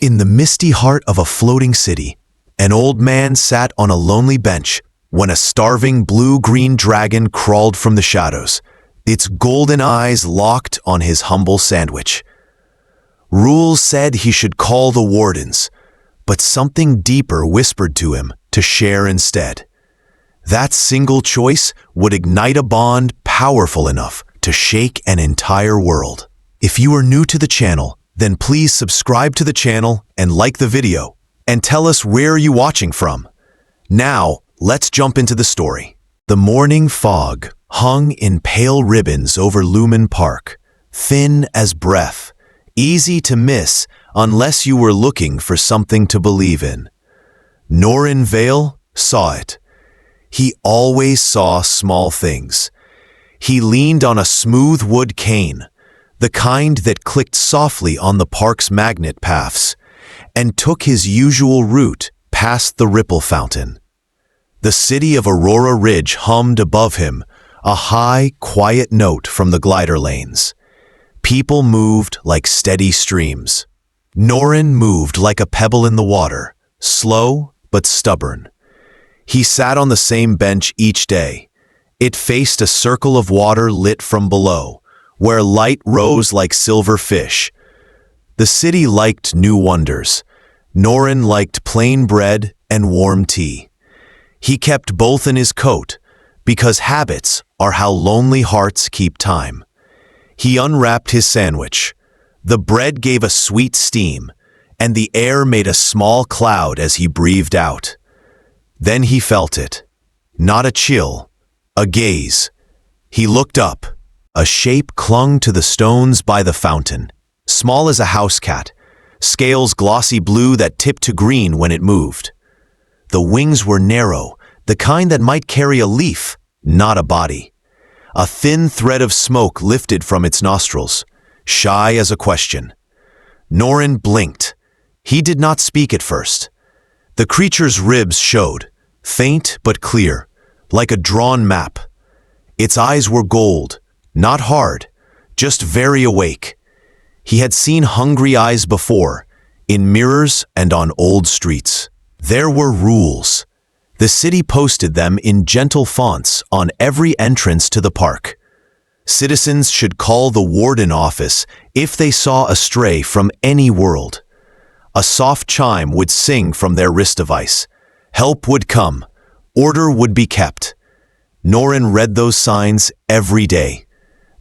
In the misty heart of a floating city, an old man sat on a lonely bench when a starving blue-green dragon crawled from the shadows, its golden eyes locked on his humble sandwich. Rules said he should call the wardens, but something deeper whispered to him to share instead. That single choice would ignite a bond powerful enough to shake an entire world. If you are new to the channel, then please subscribe to the channel and like the video, and tell us where you're watching from. Now, let's jump into the story. The morning fog hung in pale ribbons over Lumen Park, thin as breath, easy to miss unless you were looking for something to believe in. Norin Vale saw it. He always saw small things. He leaned on a smooth wood cane, the kind that clicked softly on the park's magnet paths, and took his usual route past the ripple fountain. The city of Aurora Ridge hummed above him, a high, quiet note from the glider lanes. People moved like steady streams. Norin moved like a pebble in the water, slow but stubborn. He sat on the same bench each day. It faced a circle of water lit from below, where light rose like silver fish. The city liked new wonders. Norin liked plain bread and warm tea. He kept both in his coat, because habits are how lonely hearts keep time. He unwrapped his sandwich. The bread gave a sweet steam, and the air made a small cloud as he breathed out. Then he felt it. Not a chill, a gaze. He looked up. A shape clung to the stones by the fountain, small as a house cat, scales glossy blue that tipped to green when it moved. The wings were narrow, the kind that might carry a leaf, not a body. A thin thread of smoke lifted from its nostrils, shy as a question. Norin blinked. He did not speak at first. The creature's ribs showed, faint but clear, like a drawn map. Its eyes were gold, not hard, just very awake. He had seen hungry eyes before, in mirrors and on old streets. There were rules. The city posted them in gentle fonts on every entrance to the park. Citizens should call the warden office if they saw a stray from any world. A soft chime would sing from their wrist device. Help would come. Order would be kept. Norin read those signs every day.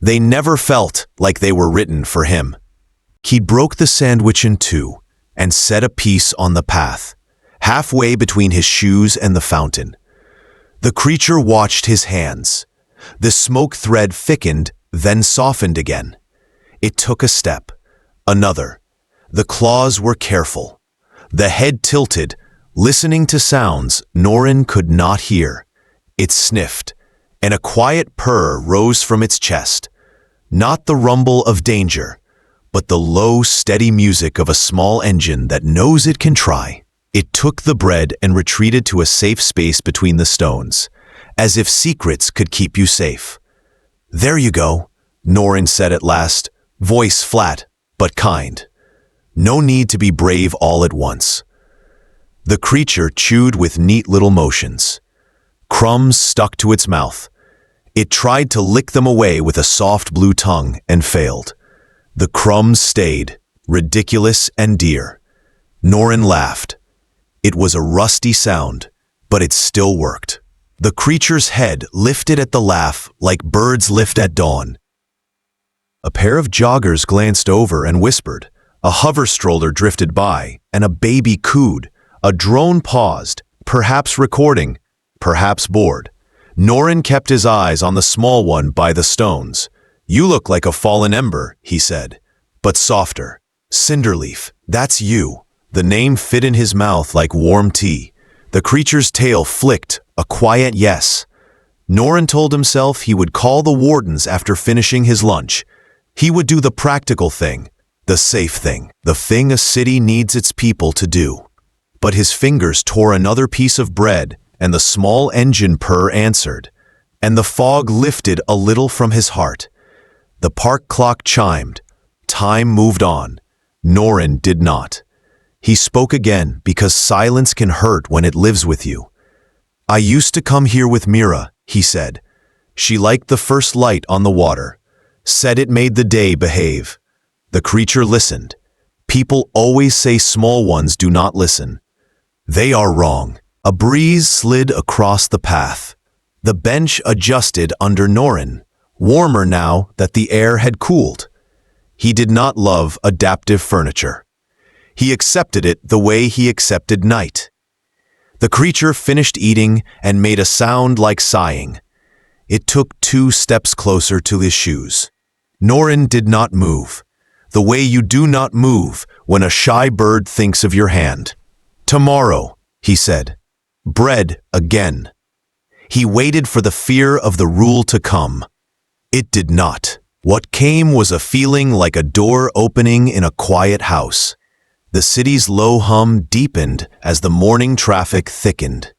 They never felt like they were written for him. He broke the sandwich in two and set a piece on the path, halfway between his shoes and the fountain. The creature watched his hands. The smoke thread thickened, then softened again. It took a step, another. The claws were careful. The head tilted, listening to sounds Norin could not hear. It sniffed, and a quiet purr rose from its chest. Not the rumble of danger, but the low, steady music of a small engine that knows it can try. It took the bread and retreated to a safe space between the stones, as if secrets could keep you safe. There you go, Norin said at last, voice flat but kind. No need to be brave all at once. The creature chewed with neat little motions. Crumbs stuck to its mouth. It tried to lick them away with a soft blue tongue and failed. The crumbs stayed, ridiculous and dear. Norin laughed. It was a rusty sound, but it still worked. The creature's head lifted at the laugh like birds lift at dawn. A pair of joggers glanced over and whispered. A hover stroller drifted by, and a baby cooed. A drone paused, perhaps recording, perhaps bored. Norin kept his eyes on the small one by the stones. You look like a fallen ember, he said, but softer. Cinderleaf, that's you. The name fit in his mouth like warm tea. The creature's tail flicked, a quiet yes. Norin told himself he would call the wardens after finishing his lunch. He would do the practical thing, the safe thing, the thing a city needs its people to do. But his fingers tore another piece of bread, and the small engine purr answered, and the fog lifted a little from his heart. The park clock chimed. Time moved on. Norin did not. He spoke again because silence can hurt when it lives with you. I used to come here with Mira, he said. She liked the first light on the water, said it made the day behave. The creature listened. People always say small ones do not listen. They are wrong. A breeze slid across the path. The bench adjusted under Norin, warmer now that the air had cooled. He did not love adaptive furniture. He accepted it the way he accepted night. The creature finished eating and made a sound like sighing. It took 2 steps closer to his shoes. Norin did not move, the way you do not move when a shy bird thinks of your hand. Tomorrow, he said. Bread again. He waited for the fear of the rule to come. It did not. What came was a feeling like a door opening in a quiet house. The city's low hum deepened as the morning traffic thickened.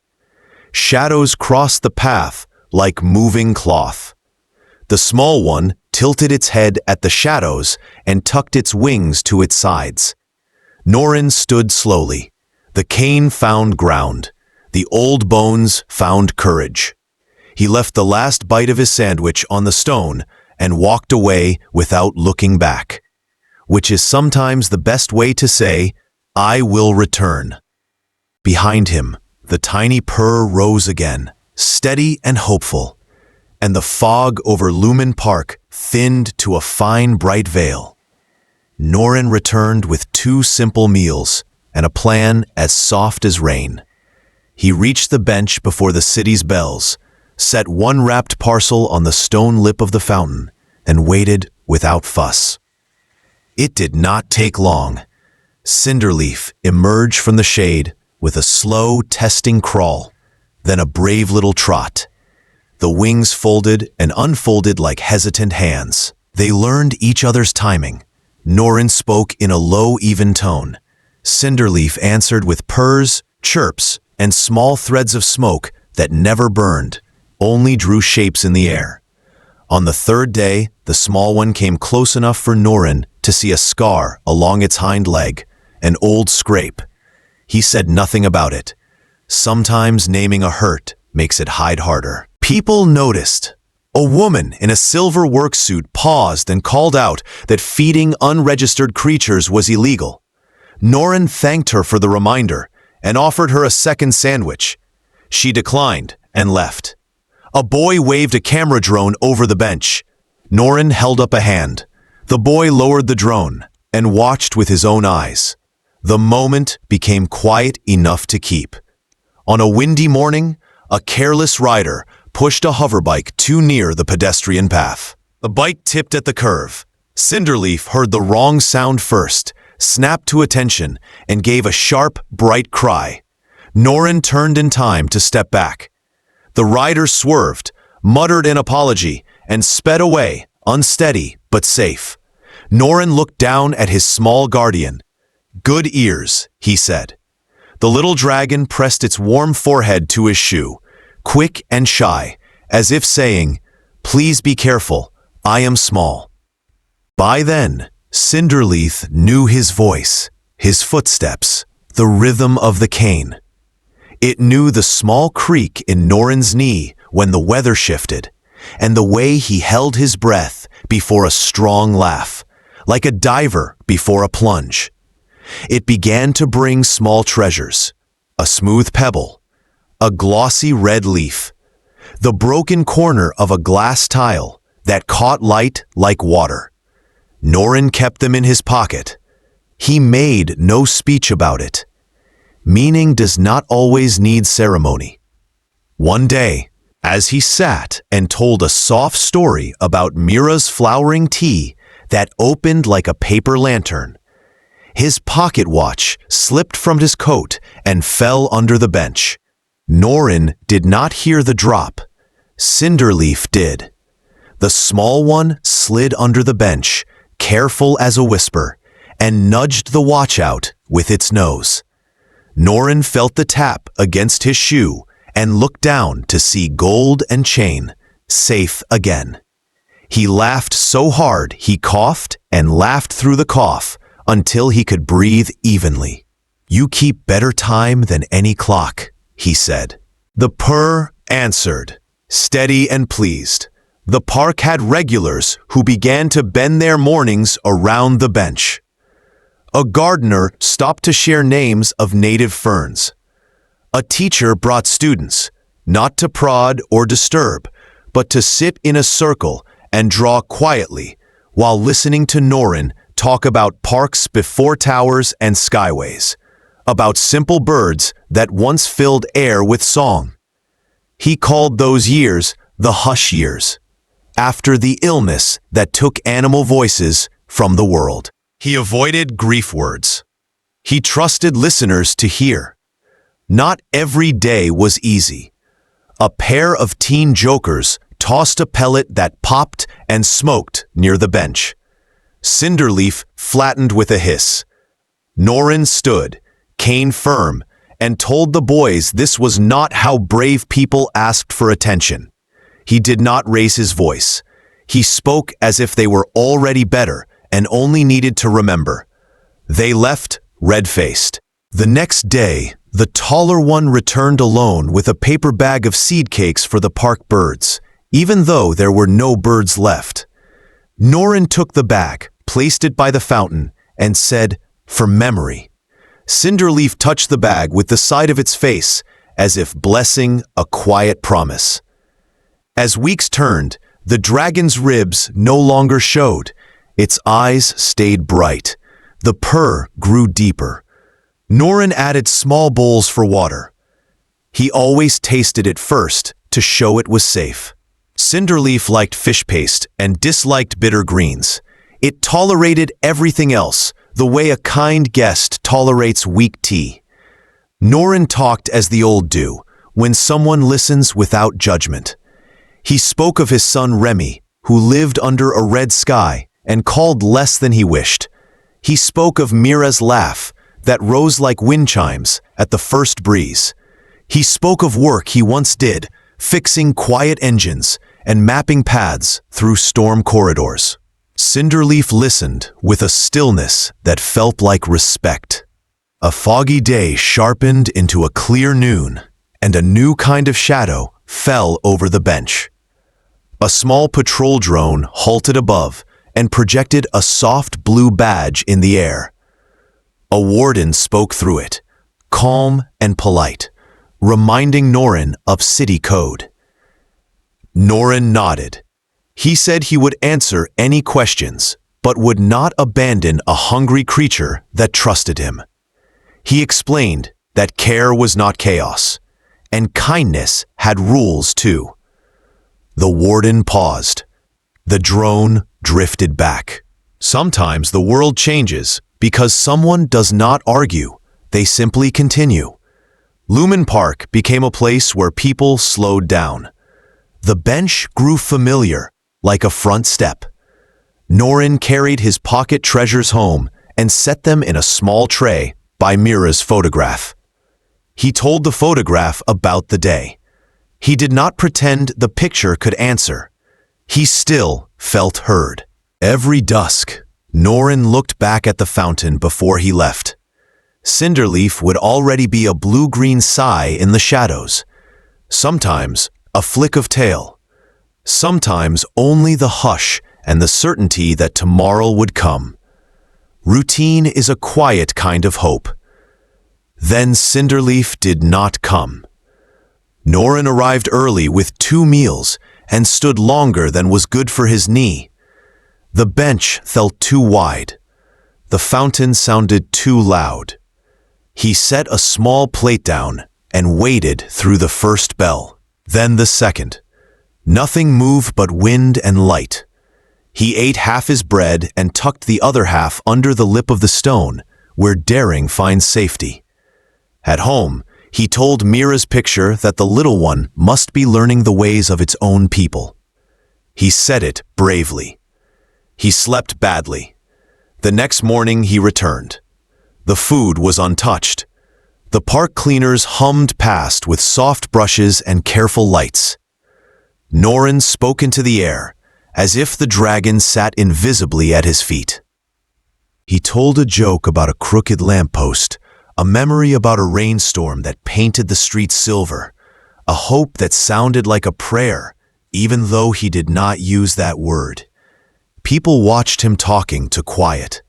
Shadows crossed the path like moving cloth. The small one tilted its head at the shadows and tucked its wings to its sides. Norin stood slowly. The cane found ground. The old bones found courage. He left the last bite of his sandwich on the stone and walked away without looking back, which is sometimes the best way to say, I will return. Behind him, the tiny purr rose again, steady and hopeful, and the fog over Lumen Park thinned to a fine bright veil. Norin returned with 2 simple meals and a plan as soft as rain. He reached the bench before the city's bells, set 1 wrapped parcel on the stone lip of the fountain, and waited without fuss. It did not take long. Cinderleaf emerged from the shade with a slow, testing crawl, then a brave little trot. The wings folded and unfolded like hesitant hands. They learned each other's timing. Norin spoke in a low, even tone. Cinderleaf answered with purrs, chirps, and small threads of smoke that never burned, only drew shapes in the air. On the 3rd day, the small one came close enough for Norin to see a scar along its hind leg, an old scrape. He said nothing about it. Sometimes naming a hurt makes it hide harder. People noticed. A woman in a silver work suit paused and called out that feeding unregistered creatures was illegal. Norin thanked her for the reminder and offered her a second sandwich. She declined and left. A boy waved a camera drone over the bench. Norin held up a hand. The boy lowered the drone and watched with his own eyes. The moment became quiet enough to keep. On a windy morning, a careless rider pushed a hoverbike too near the pedestrian path. The bike tipped at the curve. Cinderleaf heard the wrong sound first, snapped to attention, and gave a sharp, bright cry. Norin turned in time to step back. The rider swerved, muttered an apology, and sped away, unsteady but safe. Norin looked down at his small guardian. Good ears, he said. The little dragon pressed its warm forehead to his shoe, quick and shy, as if saying, Please be careful, I am small. By then, Cinderleaf knew his voice, his footsteps, the rhythm of the cane. It knew the small creak in Norin's knee when the weather shifted, and the way he held his breath before a strong laugh, like a diver before a plunge. It began to bring small treasures, a smooth pebble, a glossy red leaf, the broken corner of a glass tile that caught light like water. Norin kept them in his pocket. He made no speech about it. Meaning does not always need ceremony. One day, as he sat and told a soft story about Mira's flowering tea that opened like a paper lantern, his pocket watch slipped from his coat and fell under the bench. Norin did not hear the drop. Cinderleaf did. The small one slid under the bench, careful as a whisper, and nudged the watch out with its nose. Norin felt the tap against his shoe and looked down to see gold and chain, safe again. He laughed so hard he coughed and laughed through the cough until he could breathe evenly. "You keep better time than any clock," he said. The purr answered, steady and pleased. The park had regulars who began to bend their mornings around the bench. A gardener stopped to share names of native ferns. A teacher brought students, not to prod or disturb, but to sit in a circle and draw quietly while listening to Norin talk about parks before towers and skyways, about simple birds that once filled air with song. He called those years the hush years, after the illness that took animal voices from the world. He avoided grief words. He trusted listeners to hear. Not every day was easy. A pair of teen jokers tossed a pellet that popped and smoked near the bench. Cinderleaf flattened with a hiss. Norin stood, cane firm, and told the boys this was not how brave people asked for attention. He did not raise his voice. He spoke as if they were already better and only needed to remember. They left, red-faced. The next day, the taller one returned alone with a paper bag of seed cakes for the park birds, even though there were no birds left. Norin took the bag, placed it by the fountain, and said, "For memory." Cinderleaf touched the bag with the side of its face, as if blessing a quiet promise. As weeks turned, the dragon's ribs no longer showed. Its eyes stayed bright. The purr grew deeper. Norin added small bowls for water. He always tasted it first to show it was safe. Cinderleaf liked fish paste and disliked bitter greens. It tolerated everything else, the way a kind guest tolerates weak tea. Norin talked as the old do, when someone listens without judgment. He spoke of his son Remy, who lived under a red sky and called less than he wished. He spoke of Mira's laugh, that rose like wind chimes at the first breeze. He spoke of work he once did, fixing quiet engines and mapping paths through storm corridors. Cinderleaf listened with a stillness that felt like respect. A foggy day sharpened into a clear noon, and a new kind of shadow fell over the bench. A small patrol drone halted above and projected a soft blue badge in the air. A warden spoke through it, calm and polite, reminding Norin of city code. Norin nodded. He said he would answer any questions, but would not abandon a hungry creature that trusted him. He explained that care was not chaos, and kindness had rules too. The warden paused. The drone drifted back. Sometimes the world changes because someone does not argue, they simply continue. Lumen Park became a place where people slowed down. The bench grew familiar, like a front step. Norin carried his pocket treasures home and set them in a small tray by Mira's photograph. He told the photograph about the day. He did not pretend the picture could answer. He still felt heard. Every dusk, Norin looked back at the fountain before he left. Cinderleaf would already be a blue-green sigh in the shadows. Sometimes a flick of tail. Sometimes only the hush and the certainty that tomorrow would come. Routine is a quiet kind of hope. Then Cinderleaf did not come. Norin arrived early with 2 meals and stood longer than was good for his knee. The bench felt too wide. The fountain sounded too loud. He set a small plate down and waited through the first bell, then the second. Nothing moved but wind and light. He ate half his bread and tucked the other half under the lip of the stone, where daring finds safety. At home, he told Mira's picture that the little one must be learning the ways of its own people. He said it bravely. He slept badly. The next morning he returned. The food was untouched. The park cleaners hummed past with soft brushes and careful lights. Norin spoke into the air, as if the dragon sat invisibly at his feet. He told a joke about a crooked lamppost, a memory about a rainstorm that painted the streets silver, a hope that sounded like a prayer, even though he did not use that word. People watched him talking to quiet.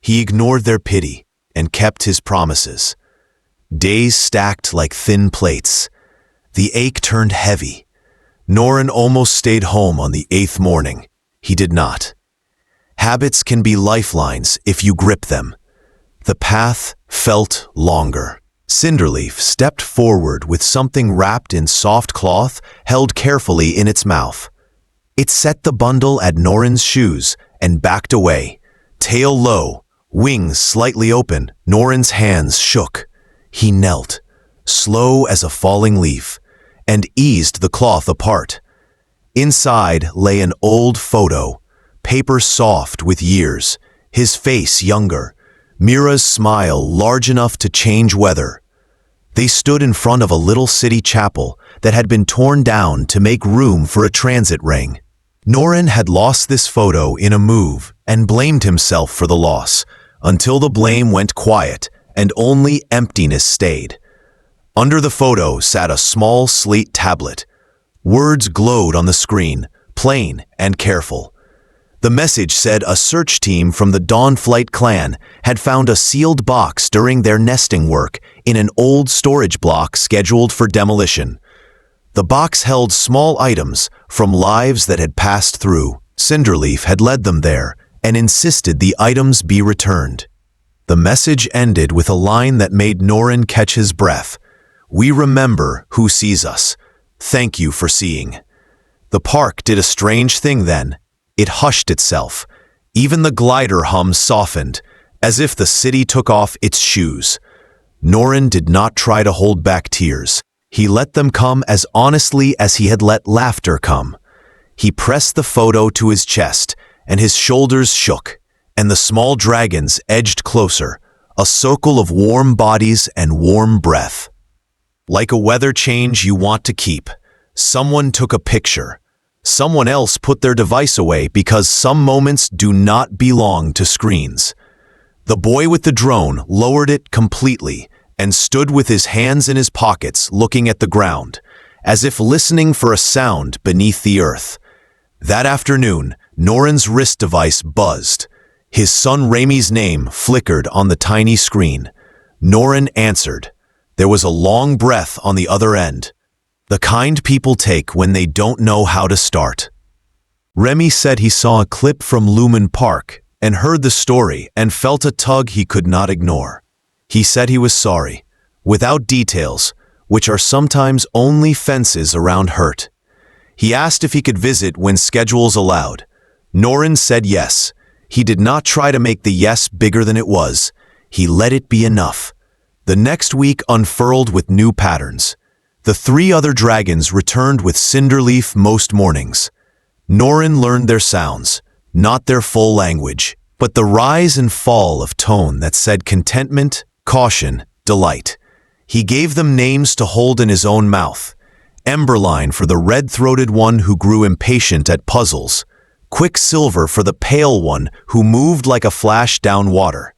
He ignored their pity and kept his promises. Days stacked like thin plates. The ache turned heavy. Norin almost stayed home on the 8th morning. He did not. Habits can be lifelines if you grip them. The path felt longer. Cinderleaf stepped forward with something wrapped in soft cloth held carefully in its mouth. It set the bundle at Norin's shoes and backed away. Tail low, wings slightly open, Norin's hands shook. He knelt, slow as a falling leaf, and eased the cloth apart. Inside lay an old photo, paper soft with years, his face younger, Mira's smile large enough to change weather. They stood in front of a little city chapel that had been torn down to make room for a transit ring. Norin had lost this photo in a move and blamed himself for the loss, until the blame went quiet and only emptiness stayed. Under the photo sat a small slate tablet. Words glowed on the screen, plain and careful. The message said a search team from the Dawnflight clan had found a sealed box during their nesting work in an old storage block scheduled for demolition. The box held small items from lives that had passed through. Cinderleaf had led them there and insisted the items be returned. The message ended with a line that made Norin catch his breath. "We remember who sees us. Thank you for seeing." The park did a strange thing then. It hushed itself. Even the glider hum softened, as if the city took off its shoes. Norin did not try to hold back tears. He let them come as honestly as he had let laughter come. He pressed the photo to his chest, and his shoulders shook, and the small dragons edged closer, a circle of warm bodies and warm breath. Like a weather change you want to keep, someone took a picture. Someone else put their device away because some moments do not belong to screens. The boy with the drone lowered it completely and stood with his hands in his pockets looking at the ground, as if listening for a sound beneath the earth. That afternoon, Norin's wrist device buzzed. His son Rami's name flickered on the tiny screen. Norin answered. There was a long breath on the other end. The kind people take when they don't know how to start. Remy said he saw a clip from Lumen Park and heard the story and felt a tug he could not ignore. He said he was sorry, without details, which are sometimes only fences around hurt. He asked if he could visit when schedules allowed. Norin said yes. He did not try to make the yes bigger than it was. He let it be enough. The next week unfurled with new patterns. The 3 other dragons returned with Cinderleaf most mornings. Norin learned their sounds, not their full language, but the rise and fall of tone that said contentment, caution, delight. He gave them names to hold in his own mouth. Emberline for the red-throated one who grew impatient at puzzles. Quicksilver for the pale one who moved like a flash down water.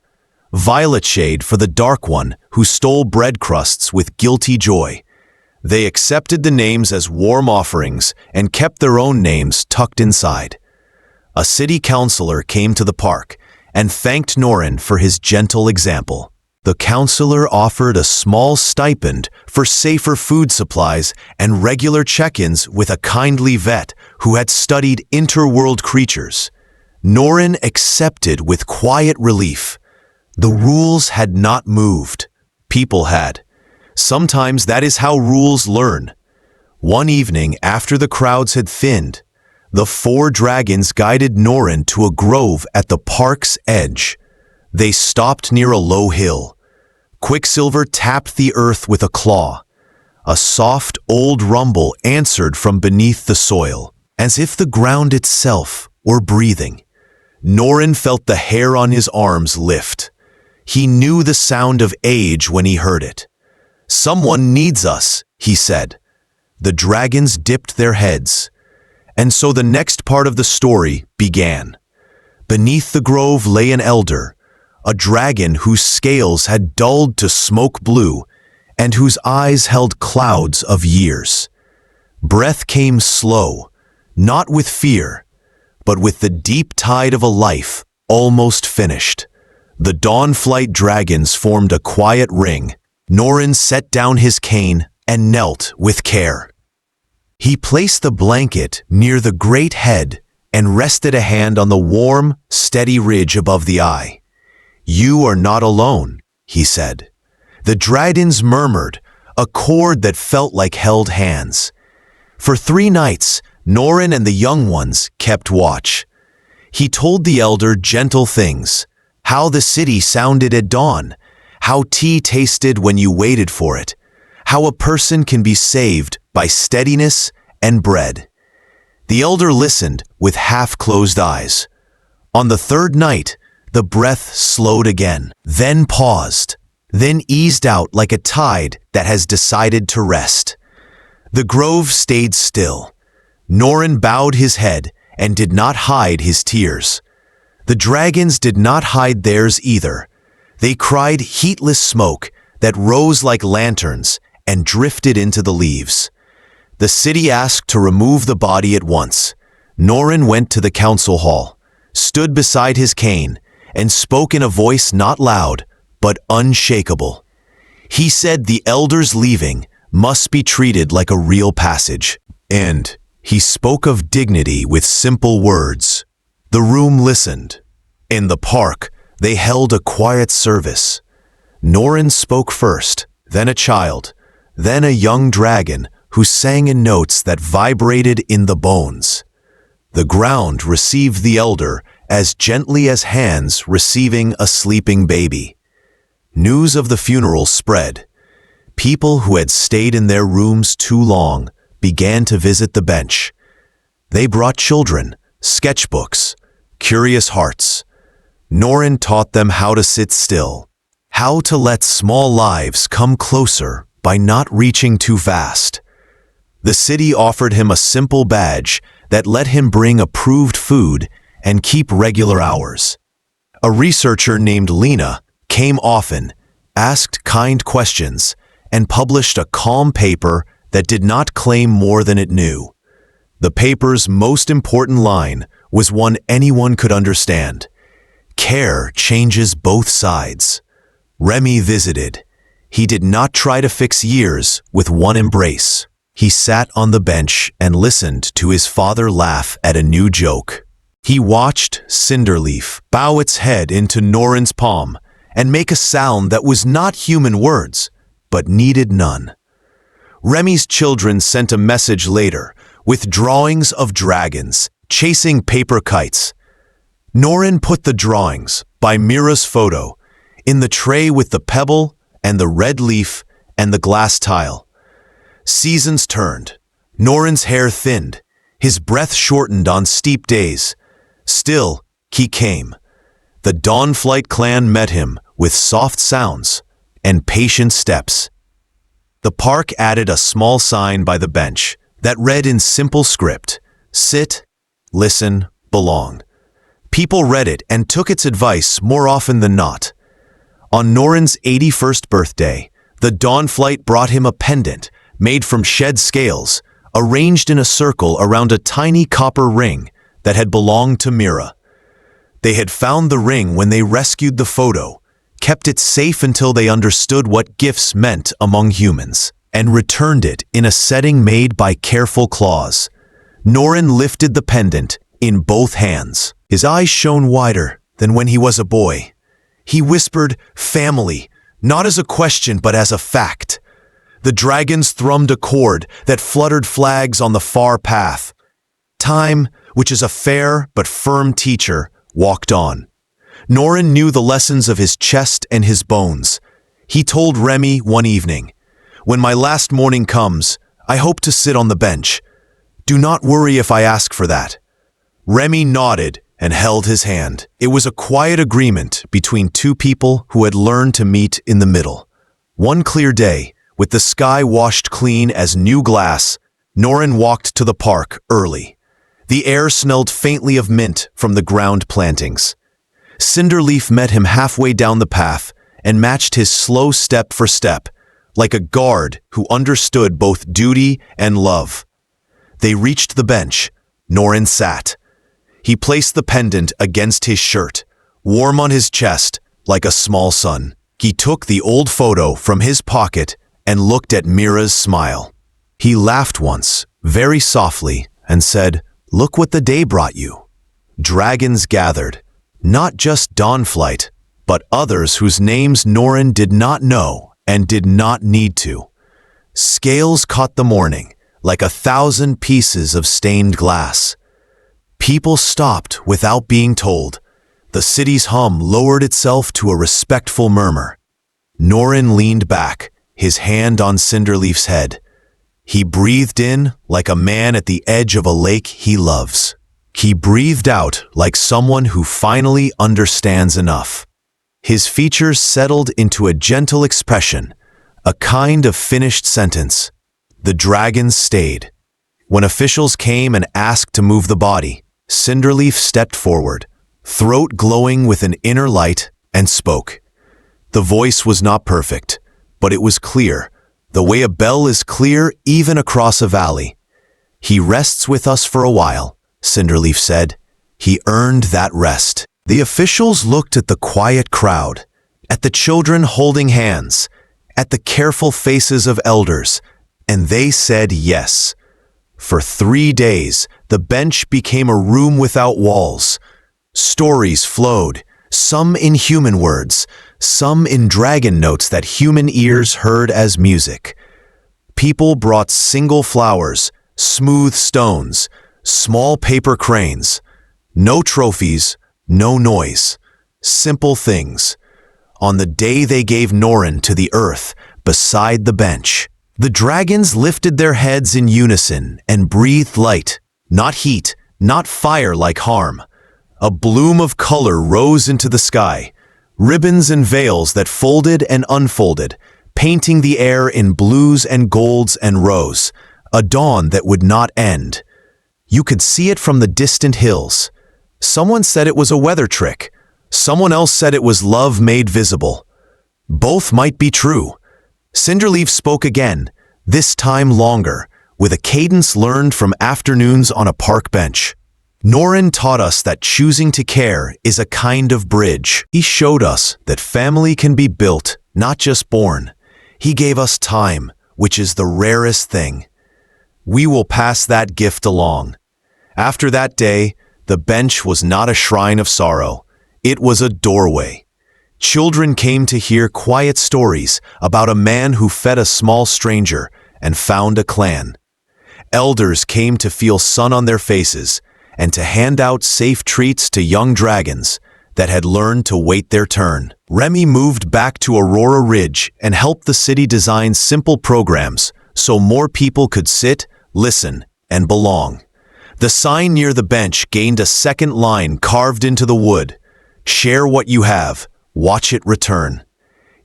Violet Shade for the dark one who stole bread crusts with guilty joy. They accepted the names as warm offerings and kept their own names tucked inside. A city councilor came to the park and thanked Norin for his gentle example. The councilor offered a small stipend for safer food supplies and regular check-ins with a kindly vet who had studied interworld creatures. Norin accepted with quiet relief. The rules had not moved. People had. Sometimes that is how rules learn. One evening, after the crowds had thinned, the 4 dragons guided Norin to a grove at the park's edge. They stopped near a low hill. Quicksilver tapped the earth with a claw. A soft, old rumble answered from beneath the soil, as if the ground itself were breathing. Norin felt the hair on his arms lift. He knew the sound of age when he heard it. "Someone needs us," he said. The dragons dipped their heads. And so the next part of the story began. Beneath the grove lay an elder, a dragon whose scales had dulled to smoke blue and whose eyes held clouds of years. Breath came slow, not with fear, but with the deep tide of a life almost finished. The Dawnflight dragons formed a quiet ring. Norin set down his cane and knelt with care. He placed the blanket near the great head and rested a hand on the warm, steady ridge above the eye. "You are not alone," he said. The dragons murmured, a chord that felt like held hands. For 3 nights, Norin and the young ones kept watch. He told the elder gentle things, how the city sounded at dawn, how tea tasted when you waited for it, how a person can be saved by steadiness and bread. The elder listened with half-closed eyes. On the 3rd night, the breath slowed again, then paused, then eased out like a tide that has decided to rest. The grove stayed still. Norin bowed his head and did not hide his tears. The dragons did not hide theirs either. They cried heatless smoke that rose like lanterns and drifted into the leaves. The city asked to remove the body at once. Norin went to the council hall, stood beside his cane, and spoke in a voice not loud, but unshakable. He said the elders leaving must be treated like a real passage, and he spoke of dignity with simple words. The room listened. In the park, they held a quiet service. Norin spoke first, then a child, then a young dragon who sang in notes that vibrated in the bones. The ground received the elder as gently as hands receiving a sleeping baby. News of the funeral spread. People who had stayed in their rooms too long began to visit the bench. They brought children, sketchbooks, curious hearts. Norin taught them how to sit still, how to let small lives come closer by not reaching too fast. The city offered him a simple badge that let him bring approved food and keep regular hours. A researcher named Lena came often, asked kind questions, and published a calm paper that did not claim more than it knew. The paper's most important line was one anyone could understand. Care changes both sides. Remy visited. He did not try to fix years with one embrace. He sat on the bench and listened to his father laugh at a new joke. He watched Cinderleaf bow its head into Norin's palm and make a sound that was not human words, but needed none. Remy's children sent a message later with drawings of dragons chasing paper kites. Norin put the drawings, by Mira's photo, in the tray with the pebble and the red leaf and the glass tile. Seasons turned. Norin's hair thinned. His breath shortened on steep days. Still, he came. The Dawnflight clan met him with soft sounds and patient steps. The park added a small sign by the bench that read in simple script, "Sit, listen, belong." People read it and took its advice more often than not. On Norin's 81st birthday, the Dawnflight brought him a pendant made from shed scales, arranged in a circle around a tiny copper ring that had belonged to Mira. They had found the ring when they rescued the photo, kept it safe until they understood what gifts meant among humans, and returned it in a setting made by careful claws. Norin lifted the pendant in both hands. His eyes shone wider than when he was a boy. He whispered, "Family," not as a question but as a fact. The dragons thrummed a chord that fluttered flags on the far path. Time, which is a fair but firm teacher, walked on. Norin knew the lessons of his chest and his bones. He told Remy one evening, "When my last morning comes, I hope to sit on the bench. Do not worry if I ask for that." Remy nodded and held his hand. It was a quiet agreement between two people who had learned to meet in the middle. One clear day, with the sky washed clean as new glass, Norin walked to the park early. The air smelled faintly of mint from the ground plantings. Cinderleaf met him halfway down the path and matched his slow step for step, like a guard who understood both duty and love. They reached the bench. Norin sat. He placed the pendant against his shirt, warm on his chest like a small sun. He took the old photo from his pocket and looked at Mira's smile. He laughed once, very softly, and said, "Look what the day brought you." Dragons gathered, not just Dawnflight, but others whose names Norin did not know and did not need to. Scales caught the morning, like 1,000 pieces of stained glass. People stopped without being told. The city's hum lowered itself to a respectful murmur. Norin leaned back, his hand on Cinderleaf's head. He breathed in like a man at the edge of a lake he loves. He breathed out like someone who finally understands enough. His features settled into a gentle expression, a kind of finished sentence. The dragons stayed. When officials came and asked to move the body, Cinderleaf stepped forward, throat glowing with an inner light, and spoke. The voice was not perfect, but it was clear, the way a bell is clear even across a valley. "He rests with us for a while," Cinderleaf said. "He earned that rest." The officials looked at the quiet crowd, at the children holding hands, at the careful faces of elders, and they said yes. For 3 days, the bench became a room without walls. Stories flowed, some in human words, some in dragon notes that human ears heard as music. People brought single flowers, smooth stones, small paper cranes. No trophies, no noise. Simple things. On the day they gave Norin to the earth, beside the bench, the dragons lifted their heads in unison and breathed light, not heat, not fire like harm. A bloom of color rose into the sky, ribbons and veils that folded and unfolded, painting the air in blues and golds and rose, a dawn that would not end. You could see it from the distant hills. Someone said it was a weather trick. Someone else said it was love made visible. Both might be true. Cinderleaf spoke again, this time longer, with a cadence learned from afternoons on a park bench. Norin taught us that choosing to care is a kind of bridge. He showed us that family can be built, not just born. He gave us time, which is the rarest thing. We will pass that gift along. After that day, the bench was not a shrine of sorrow. It was a doorway. Children came to hear quiet stories about a man who fed a small stranger and found a clan. Elders came to feel sun on their faces and to hand out safe treats to young dragons that had learned to wait their turn. Remy moved back to Aurora Ridge and helped the city design simple programs so more people could sit, listen, and belong. The sign near the bench gained a second line carved into the wood. Share what you have, watch it return.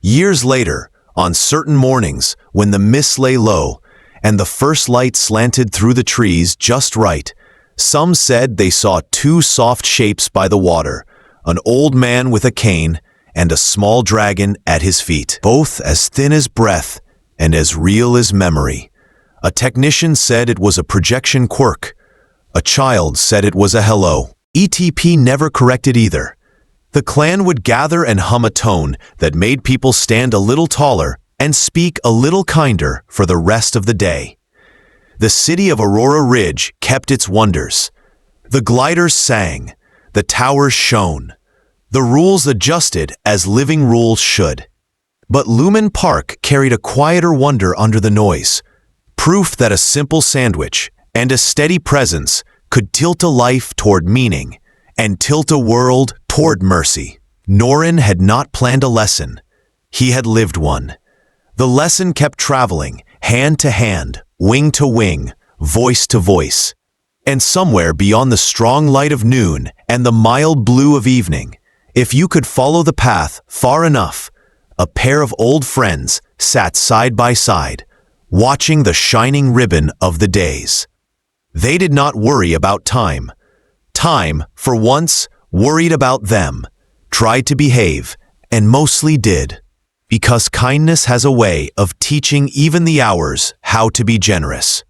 Years later, on certain mornings when the mist lay low and the first light slanted through the trees just right, some said they saw 2 soft shapes by the water, an old man with a cane and a small dragon at his feet, both as thin as breath and as real as memory. A technician said it was a projection quirk. A child said it was a hello. ETP never corrected either. The clan would gather and hum a tone that made people stand a little taller and speak a little kinder for the rest of the day. The city of Aurora Ridge kept its wonders. The gliders sang, the towers shone, the rules adjusted as living rules should. But Lumen Park carried a quieter wonder under the noise, proof that a simple sandwich and a steady presence could tilt a life toward meaning and tilt a world toward mercy. Norin had not planned a lesson. He had lived one. The lesson kept traveling, hand to hand, wing to wing, voice to voice. And somewhere beyond the strong light of noon and the mild blue of evening, if you could follow the path far enough, a pair of old friends sat side by side, watching the shining ribbon of the days. They did not worry about time. Time, for once, worried about them. tried to behave, and mostly did. Because kindness has a way of teaching even the hours how to be generous.